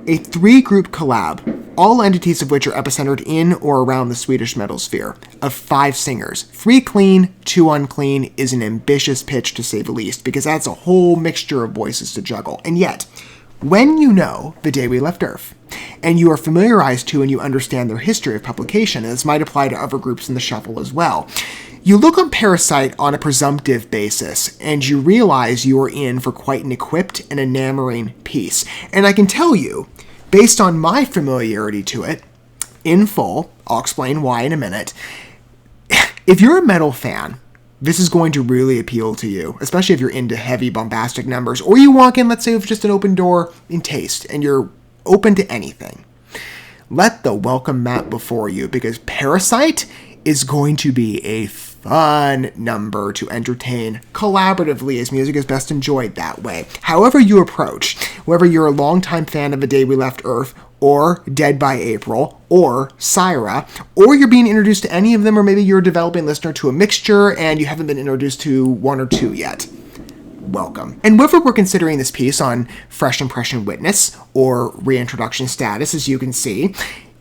a 3-group collab, all entities of which are epicentered in or around the Swedish metal sphere, of 5 singers. 3 clean, 2 unclean is an ambitious pitch to say the least, because that's a whole mixture of voices to juggle. And yet, when you know The Day We Left Earth, and you are familiarized to and you understand their history of publication, and this might apply to other groups in the shuffle as well, you look on Parasite on a presumptive basis, and you realize you are in for quite an equipped and enamoring piece. And I can tell you, based on my familiarity to it, in full, I'll explain why in a minute, if you're a metal fan, this is going to really appeal to you, especially if you're into heavy bombastic numbers, or you walk in, let's say, with just an open door in taste, and you're open to anything. Let the welcome mat before you, because Parasite is going to be a fun number to entertain collaboratively, as music is best enjoyed that way. However you approach, whether you're a longtime fan of The Day We Left Earth, or Dead by April, or CYHRA, or you're being introduced to any of them, or maybe you're a developing listener to a mixture and you haven't been introduced to one or two yet, welcome. And whether we're considering this piece on Fresh Impression Witness or Reintroduction status, as you can see,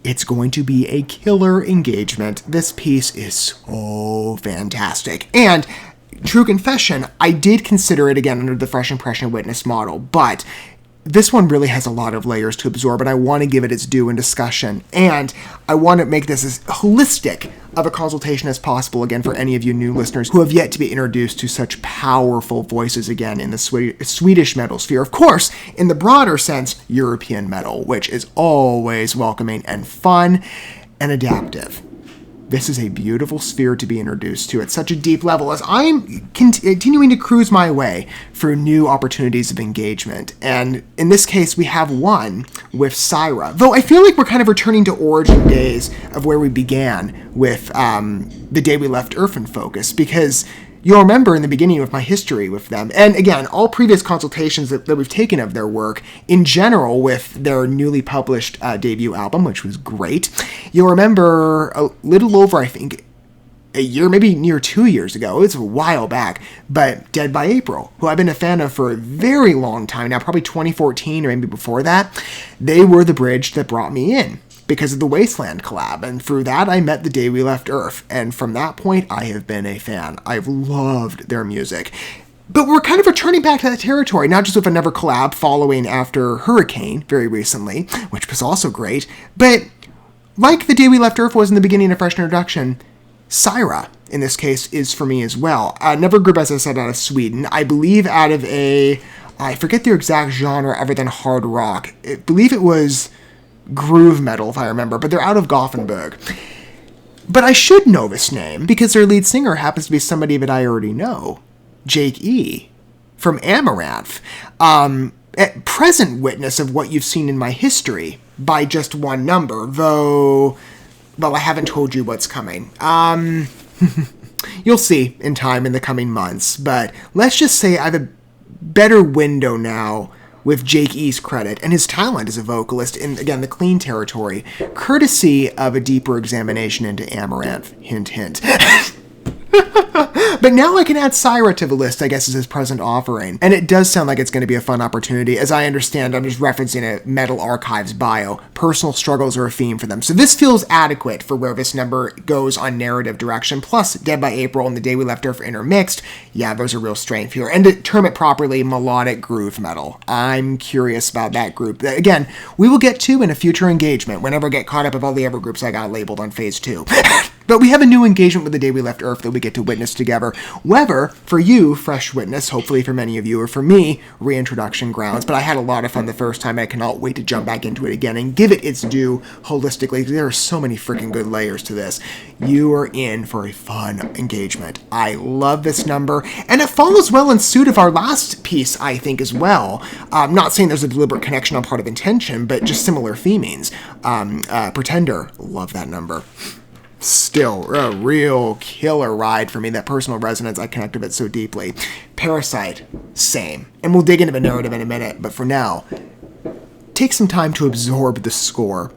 it's going to be a killer engagement. This piece is so fantastic. And true confession, I did consider it again under the Fresh Impression Witness model, but this one really has a lot of layers to absorb, and I want to give it its due in discussion. And I want to make this as holistic of a consultation as possible, again, for any of you new listeners who have yet to be introduced to such powerful voices, again, in the Swedish metal sphere. Of course, in the broader sense, European metal, which is always welcoming and fun and adaptive. This is a beautiful sphere to be introduced to at such a deep level as I'm continuing to cruise my way for new opportunities of engagement. And in this case, we have one with CYHRA. Though I feel like we're kind of returning to origin days of where we began with The Day We Left Earth in focus, because you'll remember in the beginning of my history with them, and again, all previous consultations that we've taken of their work, in general with their newly published debut album, which was great, you'll remember a little over, I think, a year, maybe near 2 years ago, it's a while back, but Dead by April, who I've been a fan of for a very long time now, probably 2014 or maybe before that, they were the bridge that brought me in, because of the Wasteland collab, and through that I met The Day We Left Earth, and from that point I have been a fan. I've loved their music. But we're kind of returning back to that territory, not just with another collab following after Hurricane very recently, which was also great, but like The Day We Left Earth was in the beginning of Fresh Introduction, CYHRA, in this case, is for me as well. Another group, as I said, out of Sweden, I believe out of I forget their exact genre other than hard rock. I believe it was groove metal, if I remember, but they're out of Gothenburg. But I should know this name, because their lead singer happens to be somebody that I already know, Jake E. from Amaranth. At present witness of what you've seen in my history by just one number, though, well, I haven't told you what's coming. You'll see in time in the coming months, but let's just say I have a better window now with Jake E.'s credit and his talent as a vocalist in, again, the clean territory, courtesy of a deeper examination into Amaranth. Hint, hint. But now I can add CYHRA to the list, I guess, as his present offering. And it does sound like it's going to be a fun opportunity. As I understand, I'm just referencing a Metal Archives bio. Personal struggles are a theme for them. So this feels adequate for where this number goes on narrative direction. Plus, Dead by April and The Day We Left Earth intermixed. Yeah, there's a real strength here. And to term it properly, melodic groove metal. I'm curious about that group. Again, we will get to in a future engagement whenever I get caught up with all the other groups I got labeled on Phase 2. But we have a new engagement with The Day We Left Earth that we get to witness together. Whether, for you, fresh witness, hopefully for many of you, or for me, reintroduction grounds. But I had a lot of fun the first time, and I cannot wait to jump back into it again and give it its due holistically. There are so many freaking good layers to this. You are in for a fun engagement. I love this number, and it follows well in suit of our last piece, I think, as well. I'm not saying there's a deliberate connection on part of intention, but just similar themings. Pretender, love that number. Still a real killer ride for me, that personal resonance, I connect with it so deeply. Parasite, same. And we'll dig into the narrative in a minute, but for now, take some time to absorb the score,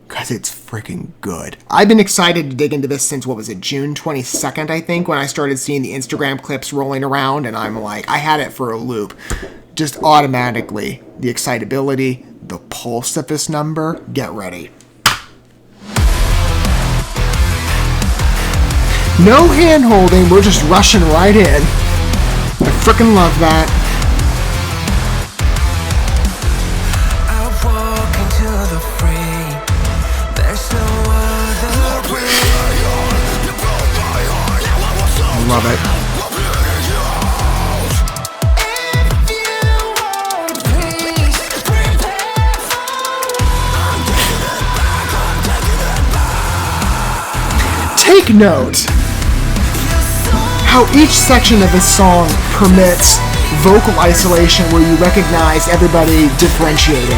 because it's freaking good. I've been excited to dig into this since, what was it, June 22nd, I think, when I started seeing the Instagram clips rolling around, and I'm like, I had it for a loop. Just automatically, the excitability, the pulse of this number, get ready. No hand holding, we're just rushing right in. I frickin' love that. I love it. Take note how each section of this song permits vocal isolation where you recognize everybody differentiated.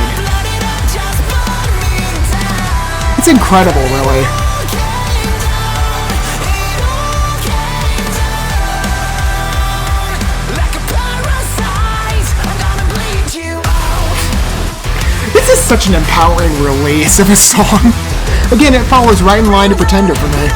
It's incredible, really. This is such an empowering release of a song. Again, it follows right in line to Pretender for me.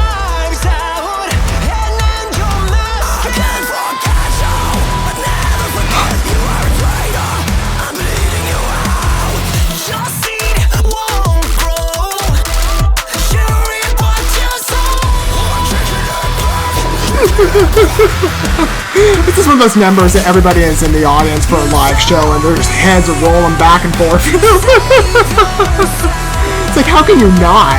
This is one of those numbers that everybody is in the audience for a live show and their heads are rolling back and forth. It's like, how can you not?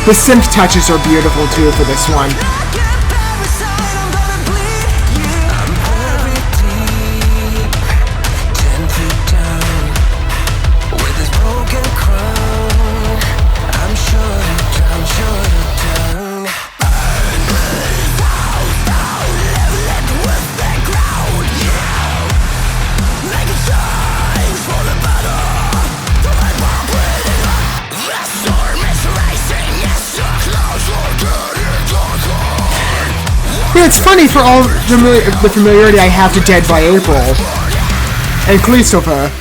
The synth touches are beautiful too for this one. It's funny for all the familiarity I have to Dead by April and Christopher.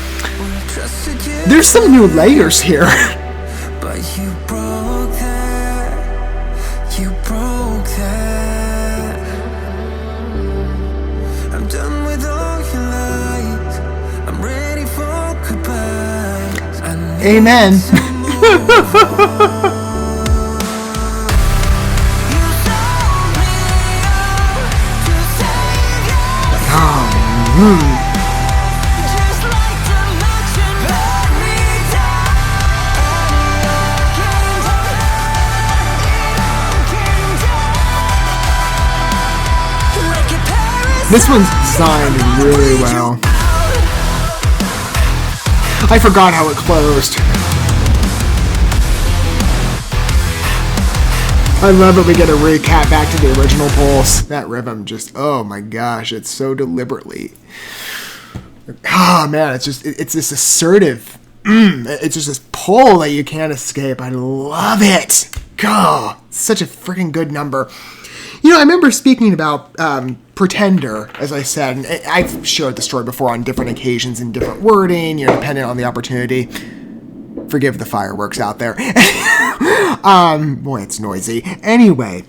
There's some new layers here. But you broke that. You broke that. I'm done with all your lies. I'm ready for goodbye. Amen. This one's designed really well. I forgot how it closed. I love it. We get a recap back to the original pulse. That rhythm just, oh my gosh, it's so deliberately. Oh man, it's this assertive. It's just this pull that you can't escape. I love it. God, such a freaking good number. You know, I remember speaking about Pretender, as I said, and I've shared the story before on different occasions in different wording, you know, depending on the opportunity. Forgive the fireworks out there. Boy, it's noisy. Anyway,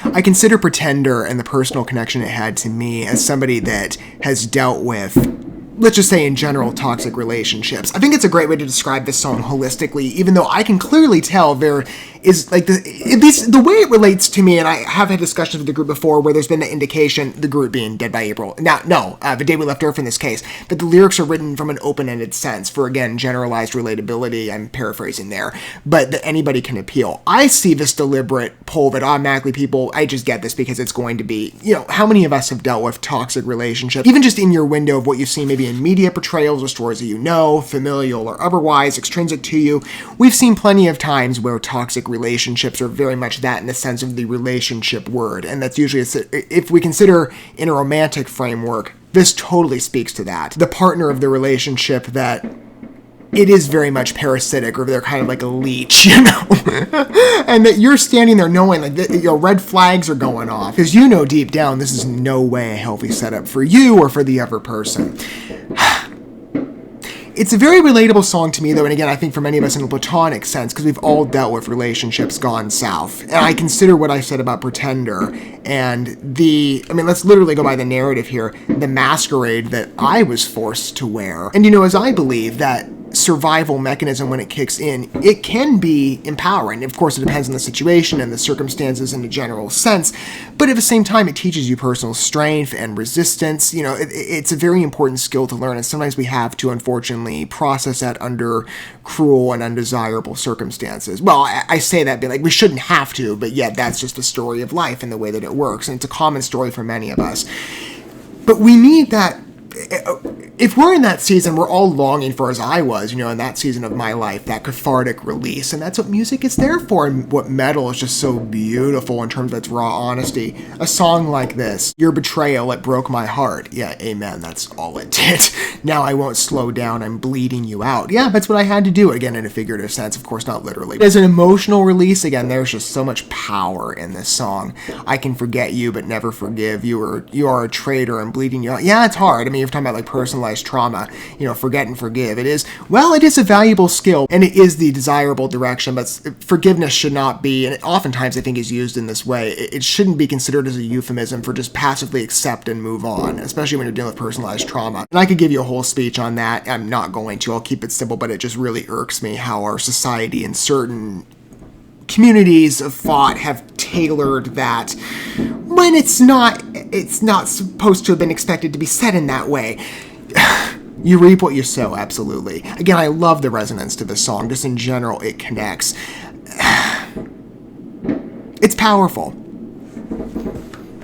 I consider Pretender and the personal connection it had to me as somebody that has dealt with, let's just say in general, toxic relationships. I think it's a great way to describe this song holistically, even though I can clearly tell there is, like, at least the way it relates to me, and I have had discussions with the group before where there's been the indication, the group being Dead by April, The Day We Left Earth in this case, that the lyrics are written from an open-ended sense for, again, generalized relatability. I'm paraphrasing there, but that anybody can appeal. I see this deliberate pull that automatically people, I just get this because it's going to be, you know, how many of us have dealt with toxic relationships, even just in your window of what you've seen maybe in media portrayals or stories that you know, familial or otherwise, extrinsic to you. We've seen plenty of times where toxic relationships are very much that in the sense of the relationship word, and that's usually, if we consider in a romantic framework, this totally speaks to that. The partner of the relationship that it is very much parasitic, or they're kind of like a leech, you know, and that you're standing there knowing, like, that, you know, red flags are going off, because you know deep down this is no way a healthy setup for you or for the other person. It's a very relatable song to me, though, and again, I think for many of us in a platonic sense, because we've all dealt with relationships gone south. And I consider what I said about Pretender and let's literally go by the narrative here, the masquerade that I was forced to wear. And, as I believe that survival mechanism, when it kicks in, it can be empowering. Of course, it depends on the situation and the circumstances in a general sense, but at the same time, it teaches you personal strength and resistance. It's a very important skill to learn, and sometimes we have to, unfortunately, process that under cruel and undesirable circumstances. Well, I say that, but we shouldn't have to, but yet that's just the story of life and the way that it works, and it's a common story for many of us. But we need that. If we're in that season, we're all longing for, as I was, in that season of my life, that cathartic release. And that's what music is there for, and what metal is just so beautiful in terms of its raw honesty. A song like this, Your Betrayal, It Broke My Heart. Yeah, amen, that's all it did. Now I won't slow down, I'm bleeding you out. Yeah, that's what I had to do, again, in a figurative sense, of course, not literally. As an emotional release, again, there's just so much power in this song. I can forget you, but never forgive. You are a traitor, and bleeding you out. Yeah, it's hard. You're talking about personalized trauma, forget and forgive. It is a valuable skill, and it is the desirable direction, but forgiveness should not be, and oftentimes I think is used in this way, it shouldn't be considered as a euphemism for just passively accept and move on, especially when you're dealing with personalized trauma. And I could give you a whole speech on that. I'm not going to. I'll keep it simple, but it just really irks me how our society and certain communities of thought have tailored that when it's not supposed to have been expected to be said in that way. You reap what you sow, absolutely. Again, I love the resonance to this song. Just in general, it connects. It's powerful.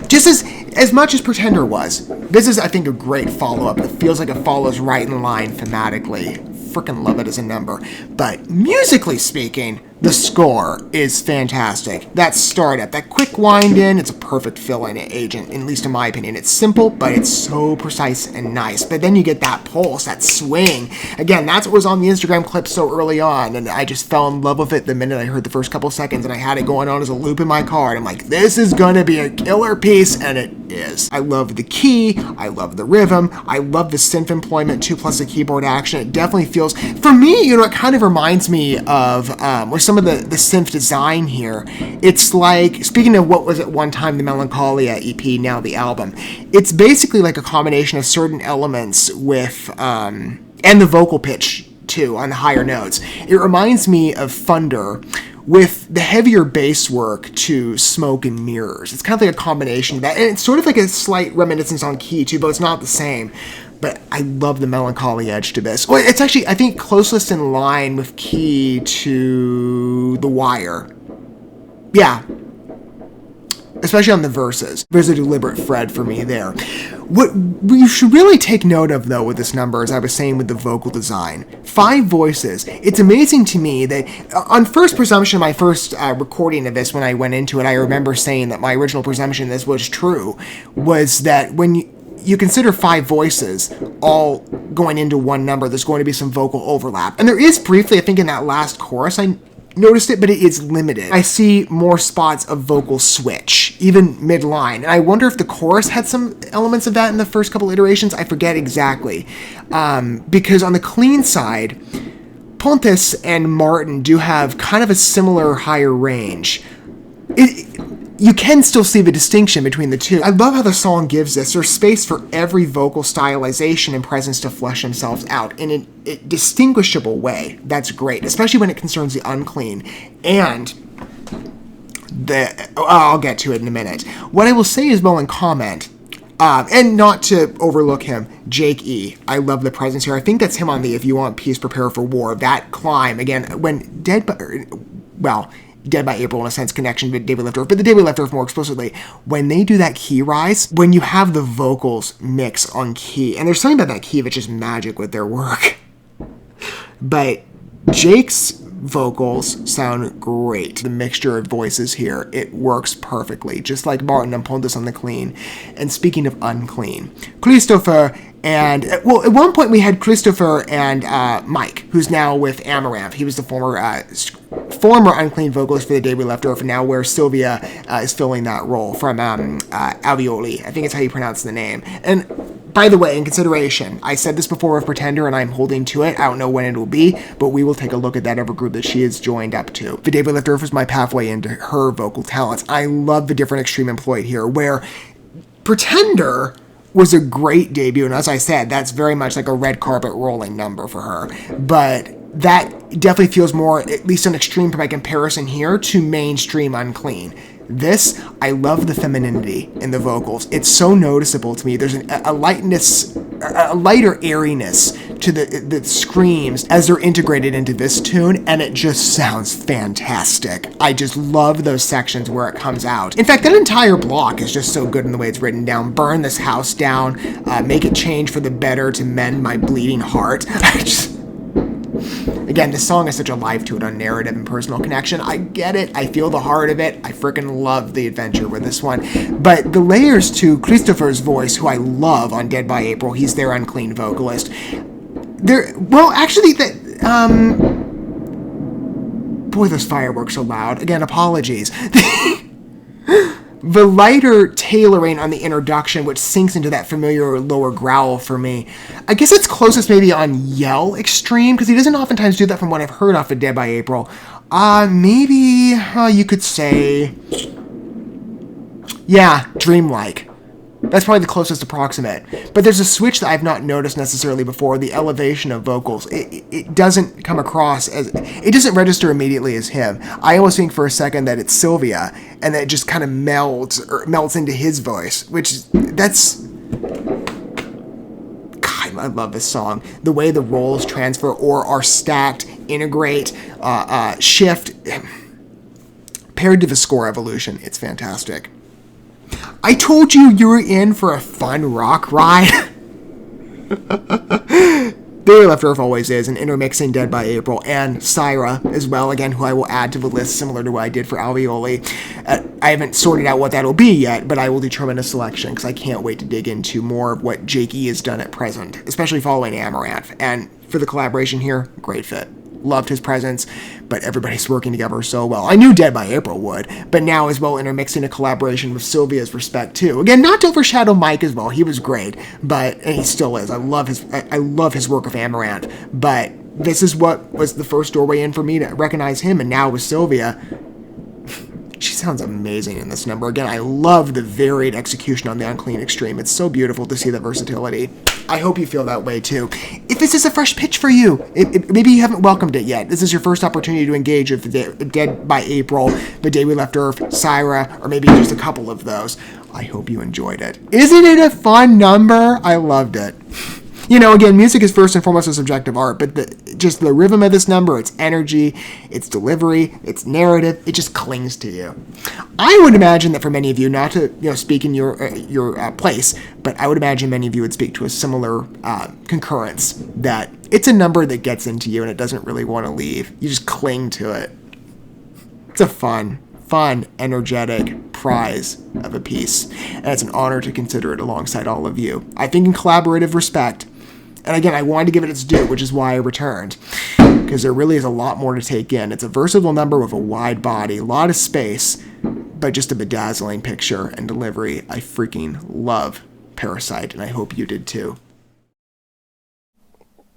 Just as much as Pretender was, this is, I think, a great follow-up. It feels like it follows right in line thematically. Freaking love it as a number. But musically speaking, the score is fantastic. That startup, that quick wind in, it's a perfect fill-in agent, at least in my opinion. It's simple, but it's so precise and nice. But then you get that pulse, that swing. Again, that's what was on the Instagram clip so early on, and I just fell in love with it the minute I heard the first couple seconds, and I had it going on as a loop in my car, and I'm like, this is gonna be a killer piece, and it is. I love the key, I love the rhythm, I love the synth employment too, plus the keyboard action. It definitely feels, for me, it kind of reminds me of, with some of the synth design here. It's like, speaking of what was at one time the Melancholia EP, now the album, it's basically like a combination of certain elements with, and the vocal pitch too, on the higher notes. It reminds me of Thunder with the heavier bass work to Smoke and Mirrors. It's kind of like a combination of that, and it's sort of like a slight reminiscence on Key too, but it's not the same. But I love the melancholy edge to this. Well, it's actually, I think, closest in line with Key to The Wire. Yeah. Especially on the verses. There's a deliberate thread for me there. What you should really take note of, though, with this number, as I was saying with the vocal design, 5 voices. It's amazing to me that, on first presumption, my first recording of this, when I went into it, I remember saying that my original presumption this was true, was that when you consider 5 voices all going into one number, there's going to be some vocal overlap. And there is briefly, I think in that last chorus, I noticed it, but it is limited. I see more spots of vocal switch, even midline. And I wonder if the chorus had some elements of that in the first couple iterations. I forget exactly. Because on the clean side, Pontes and Martin do have kind of a similar higher range. You can still see the distinction between the two. I love how the song gives this. There's space for every vocal stylization and presence to flesh themselves out in a distinguishable way. That's great, especially when it concerns the unclean. And I'll get to it in a minute. What I will say is, well, in comment, and not to overlook him, Jake E. I love the presence here. I think that's him on the If You Want Peace, Prepare for War. That climb, again, when Dead by April, in a sense, connection to David Lee Roth, but the David Lee Roth more explicitly, when they do that key rise, when you have the vocals mix on key, and there's something about that key that's just magic with their work. But Jake's vocals sound great. The mixture of voices here, it works perfectly, just like Martin and Pontus on the clean. And speaking of unclean, Christopher and, well, at one point we had Christopher and Mike, who's now with Amaranth. He was the former unclean vocalist for the Day We Left Earth, and now where Sylvia is filling that role from Alveoli. I think it's how you pronounce the name. And By the way, in consideration, I said this before with Pretender, and I'm holding to it. I don't know when it will be, but we will take a look at that other group that she is joined up to. The David Left Earth was my pathway into her vocal talents. I love the different extreme employed here, where Pretender was a great debut, and as I said, that's very much like a red carpet rolling number for her. But that definitely feels more, at least an extreme by comparison here, to mainstream Unclean. This, I love the femininity in the vocals. It's so noticeable to me. There's a lightness, a lighter airiness to the screams as they're integrated into this tune, and it just sounds fantastic. I just love those sections where it comes out. In fact, that entire block is just so good in the way it's written down. Burn this house down, make it change for the better to mend my bleeding heart. Again, this song has such a life to it on narrative and personal connection. I get it. I feel the heart of it. I freaking love the adventure with this one. But the layers to Christopher's voice, who I love on Dead by April, he's their Unclean vocalist. Boy, those fireworks are loud. Again, apologies. The lighter tailoring on the introduction, which sinks into that familiar lower growl for me. I guess it's closest maybe on Yell Extreme, because he doesn't oftentimes do that from what I've heard off of Dead by April. Maybe you could say, yeah, Dreamlike. That's probably the closest approximate. But there's a switch that I've not noticed necessarily before, the elevation of vocals. It doesn't come across as, it doesn't register immediately as him. I almost think for a second that it's Sylvia, and that it just kind of melts into his voice, that's, God, I love this song. The way the roles transfer or are stacked, integrate, shift, paired to the score evolution, it's fantastic. I told you were in for a fun rock ride. David Left Earth always is, and intermixing Dead by April and CYHRA as well, again, who I will add to the list similar to what I did for Alveoli. I haven't sorted out what that'll be yet, but I will determine a selection because I can't wait to dig into more of what Jake E has done at present, especially following Amaranth. And for the collaboration here, great fit. Loved his presence, but everybody's working together so well. I knew Dead by April would, but now as well intermixing a collaboration with Sylvia's respect too. Again, not to overshadow Mike as well. He was great, and he still is. I love his work with Amaranth, but this is what was the first doorway in for me to recognize him, and now with Sylvia, she sounds amazing in this number. Again, I love the varied execution on the Unclean Extreme. It's so beautiful to see the versatility. I hope you feel that way too. If this is a fresh pitch for you, maybe you haven't welcomed it yet. This is your first opportunity to engage with the Dead by April, The Day We Left Earth, CYHRA, or maybe just a couple of those. I hope you enjoyed it. Isn't it a fun number? I loved it. You know, again, music is first and foremost a subjective art, but just the rhythm of this number, its energy, its delivery, its narrative, it just clings to you. I would imagine that for many of you, not to speak in your place, but I would imagine many of you would speak to a similar concurrence, that it's a number that gets into you and it doesn't really want to leave. You just cling to it. It's a fun, energetic prize of a piece, and it's an honor to consider it alongside all of you. I think in collaborative respect. And again, I wanted to give it its due, which is why I returned, because there really is a lot more to take in. It's a versatile number with a wide body, a lot of space, but just a bedazzling picture and delivery. I freaking love Parasite, and I hope you did too.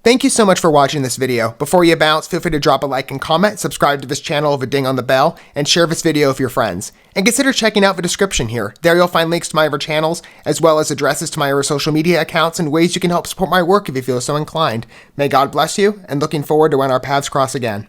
Thank you so much for watching this video. Before you bounce, feel free to drop a like and comment, subscribe to this channel with a ding on the bell, and share this video with your friends. And consider checking out the description here. There you'll find links to my other channels, as well as addresses to my other social media accounts and ways you can help support my work if you feel so inclined. May God bless you, and looking forward to when our paths cross again.